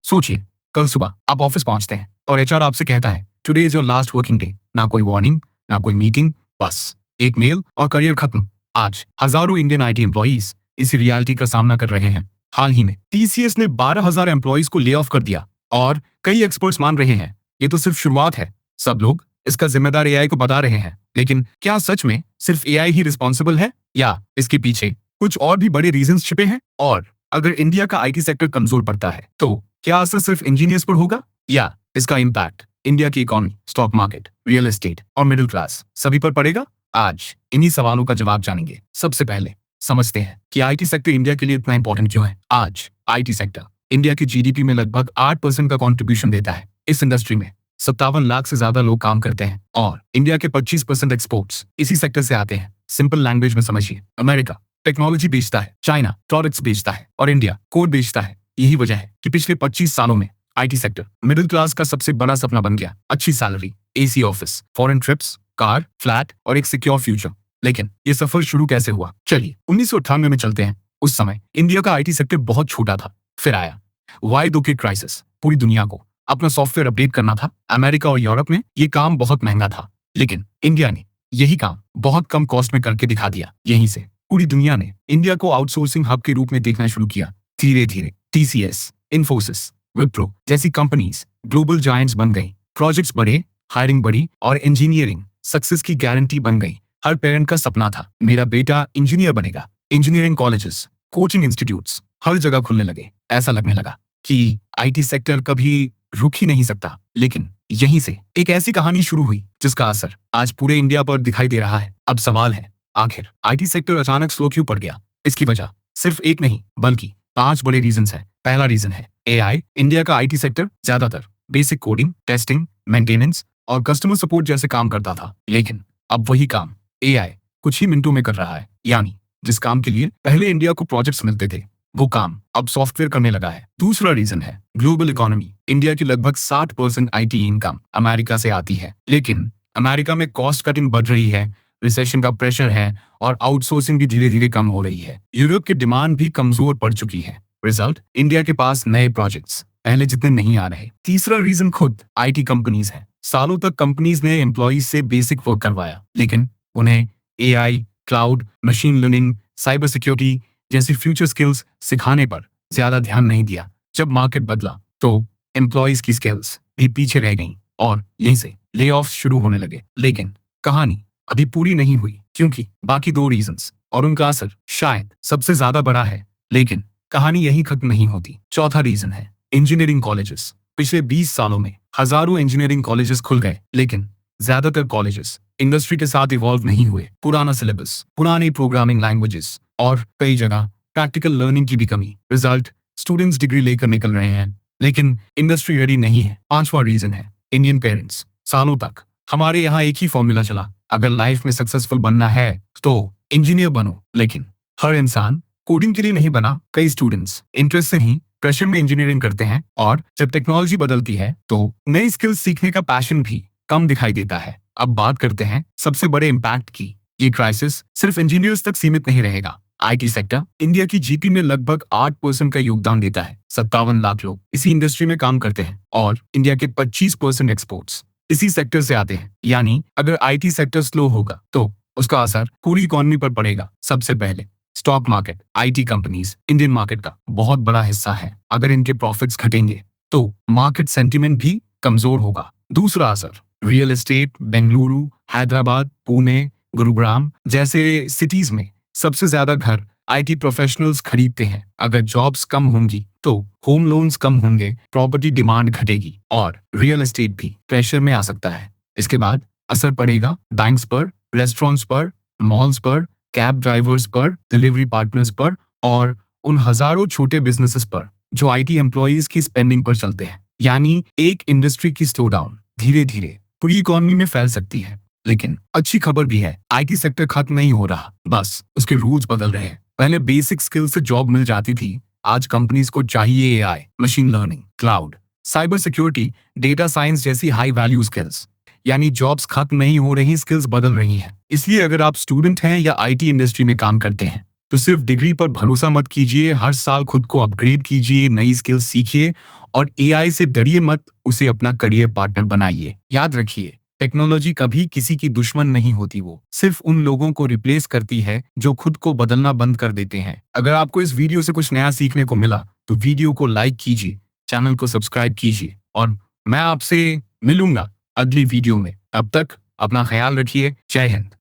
सोचिए, कल सुबह आप ऑफिस पहुंचते हैं और एचआर आपसे कहता है today is your last working day. ना कोई वार्निंग, ना कोई मीटिंग, बस एक मेल और करियर खत्म। आज हजारों इंडियन आईटी एम्प्लॉइज इसी रियलिटी का सामना कर रहे हैं। हाल ही में टीसीएस ने 12,000 एम्प्लॉइज को ले ऑफ कर दिया और कई एक्सपर्ट्स मान रहे हैं ये तो सिर्फ शुरुआत है। सब लोग इसका जिम्मेदार एआई को बता रहे हैं, लेकिन क्या सच में सिर्फ एआई ही रिस्पॉन्सिबल है या इसके पीछे कुछ और भी बड़े रीजंस छिपे हैं? और अगर इंडिया का आईटी सेक्टर कमजोर पड़ता है तो क्या असर सिर्फ इंजीनियर्स पर होगा या इसका इम्पैक्ट इंडिया की economy, stock market, real estate और मिडिल क्लास सभी पर पड़ेगा? आज इन्हीं सवालों का जवाब जानेंगे। सबसे पहले समझते हैं कि आईटी सेक्टर इंडिया के लिए इतना इंपॉर्टेंट क्यों है। आज आईटी सेक्टर इंडिया की जीडीपी में लगभग 8% का कंट्रीब्यूशन देता है। इस इंडस्ट्री में 57 लाख से ज्यादा लोग काम करते हैं और इंडिया के 25% एक्सपोर्ट्स इसी सेक्टर से आते हैं। सिंपल लैंग्वेज में समझिए, अमेरिका टेक्नोलॉजी बेचता है, चाइना प्रोडक्ट्स बेचता है और इंडिया कोड बेचता है। यही वजह है कि पिछले 25 सालों में आईटी सेक्टर मिडिल क्लास का सबसे बड़ा सपना बन गया। अच्छी salary, AC office, foreign trips, car, flat और एक सिक्योर फ्यूचर। लेकिन ये सफर शुरू कैसे हुआ? चलिए 1998 में चलते हैं। उस समय इंडिया का आईटी सेक्टर बहुत छोटा था। फिर आया Y2K क्राइसिस। पूरी दुनिया को अपना सॉफ्टवेयर अपडेट करना था। अमेरिका और यूरोप में ये काम बहुत महंगा था, लेकिन इंडिया ने यही काम बहुत कम कॉस्ट में करके दिखा दिया। यहीं से पूरी दुनिया ने इंडिया को आउटसोर्सिंग हब के रूप में देखना शुरू किया। धीरे धीरे टीसीएस, इन्फोसिस, विप्रो जैसी कंपनीज ग्लोबल जायंट्स बन गई। प्रोजेक्ट्स बढ़े, हायरिंग बढ़ी और इंजीनियरिंग सक्सेस की गारंटी बन गई। हर पेरेंट का सपना था मेरा बेटा इंजीनियर बनेगा। इंजीनियरिंग कॉलेजेस, कोचिंग इंस्टीट्यूट्स हर जगह खुलने लगे। ऐसा लगने लगा कि आईटी सेक्टर कभी रुक ही नहीं सकता। लेकिन यहीं से एक ऐसी कहानी शुरू हुई जिसका असर आज पूरे इंडिया पर दिखाई दे रहा है। अब सवाल है, आखिर आईटी सेक्टर अचानक स्लो क्यों पड़ गया? इसकी वजह सिर्फ एक नहीं बल्कि 5 बड़े रीजंस हैं। पहला रीजन है एआई। इंडिया का आईटी सेक्टर ज्यादातर बेसिक कोडिंग, टेस्टिंग, मेंटेनेंस और कस्टमर सपोर्ट जैसे काम करता था, लेकिन अब वही काम एआई कुछ ही मिनटों में कर रहा है। यानी जिस काम के लिए पहले इंडिया को प्रोजेक्ट्स मिलते थे, वो काम अब सॉफ्टवेयर करने लगा है। दूसरा रीजन है ग्लोबल इकोनॉमी। इंडिया की लगभग 60% आईटी इनकम अमेरिका से आती है, लेकिन अमेरिका में कॉस्ट कटिंग बढ़ रही है, रिसेशन का प्रेशर है और आउटसोर्सिंग भी धीरे धीरे कम हो रही है। यूरोप की डिमांड भी कमजोर पड़ चुकी है। रिजल्ट, इंडिया के पास नए प्रोजेक्ट्स पहले जितने नहीं आ रहे। तीसरा रीजन खुद आईटी कंपनीज है। सालों तक कंपनीज ने एम्प्लॉइज से बेसिक वर्क करवाया, लेकिन उन्हें AI, cloud, machine learning, cyber security जैसी फ्यूचर स्किल्स सिखाने पर ज्यादा ध्यान नहीं दिया। जब मार्केट बदला तो एम्प्लॉइज की स्किल्स भी पीछे रह गईं और यहीं से ले ऑफ शुरू होने लगे। लेकिन कहानी अभी पूरी नहीं हुई, क्योंकि बाकी 2 रीजंस और उनका असर शायद सबसे ज्यादा बड़ा है। लेकिन कहानी यही खत्म नहीं होती। चौथा रीजन है इंजीनियरिंग कॉलेजेस। पिछले 20 सालों में हजारों इंजीनियरिंग कॉलेजेस खुल गए, लेकिन ज्यादातर कॉलेजेस इंडस्ट्री के साथ इवॉल्व नहीं हुए। पुराना सिलेबस, पुरानी प्रोग्रामिंग लैंग्वेजेस और कई जगह प्रैक्टिकल लर्निंग की भी कमी। रिजल्ट, स्टूडेंट्स डिग्री लेकर निकल रहे हैं, लेकिन इंडस्ट्री रेडी नहीं है। पांचवा रीजन है इंडियन पेरेंट्स। सालों तक हमारे यहाँ एक ही फॉर्मूला चला, अगर लाइफ में सक्सेसफुल बनना है तो इंजीनियर बनो। लेकिन हर इंसान कोडिंग के लिए नहीं बना। कई स्टूडेंट्स इंटरेस्ट से ही प्रेशर में इंजीनियरिंग करते हैं और जब टेक्नोलॉजी बदलती है तो नई स्किल्स सीखने का पैशन भी कम दिखाई देता है। अब बात करते हैं सबसे बड़े इम्पैक्ट की। ये क्राइसिस सिर्फ इंजीनियर्स तक सीमित नहीं रहेगा। आईटी सेक्टर इंडिया की जीडीपी में लगभग 8% का योगदान देता है। 57 लाख लोग इसी इंडस्ट्री में काम करते हैं और इंडिया के 25% एक्सपोर्ट्स इसी सेक्टर से आते हैं। यानी अगर आईटी सेक्टर स्लो होगा तो उसका असर पूरी इकोनॉमी पर पड़ेगा। सबसे पहले stock market. IT companies Indian market का बहुत बड़ा हिस्सा है। अगर इनके प्रॉफिट्स घटेंगे तो मार्केट सेंटीमेंट भी कमजोर होगा। दूसरा असर रियल एस्टेट। बेंगलुरु, हैदराबाद, पुणे, गुरुग्राम जैसे सिटीज में सबसे ज्यादा घर आईटी प्रोफेशनल्स खरीदते हैं। अगर जॉब्स कम होंगी तो होम लोन्स कम होंगे, प्रॉपर्टी डिमांड घटेगी और रियल एस्टेट भी प्रेशर में आ सकता है। इसके बाद असर पड़ेगा बैंक्स पर, रेस्टोरेंट्स पर, मॉल्स पर, कैब ड्राइवर्स पर, डिलीवरी पार्टनर्स पर और उन हजारों छोटे बिजनेसेस पर जो आईटी एम्प्लॉइज की स्पेंडिंग पर चलते हैं। यानी एक इंडस्ट्री की स्लो डाउन धीरे धीरे पूरी इकोनॉमी में फैल सकती है। लेकिन अच्छी खबर भी है, आईटी सेक्टर खत्म नहीं हो रहा, बस उसके रूल्स बदल रहे हैं। पहले बेसिक स्किल से जॉब मिल जाती थी, आज कंपनीज को चाहिए AI, machine learning, cloud, cyber security, data science जैसी हाई वैल्यू स्किल्स। यानी जॉब्स खत्म नहीं हो रही, स्किल्स बदल रही हैं। इसलिए अगर आप स्टूडेंट हैं या आईटी इंडस्ट्री में काम करते हैं तो सिर्फ डिग्री पर भरोसा मत कीजिए, हर साल खुद को अपग्रेड कीजिए, नई स्किल्स सीखिए और एआई से डरिए मत, उसे अपना करियर पार्टनर बनाइए। याद रखिए, टेक्नोलॉजी कभी किसी की दुश्मन नहीं होती, वो सिर्फ उन लोगों को रिप्लेस करती है जो खुद को बदलना बंद कर देते हैं। अगर आपको इस वीडियो से कुछ नया सीखने को मिला तो वीडियो को लाइक कीजिए, चैनल को सब्सक्राइब कीजिए और मैं आपसे मिलूंगा अगली वीडियो में। अब तक अपना ख्याल रखिए। जय हिंद।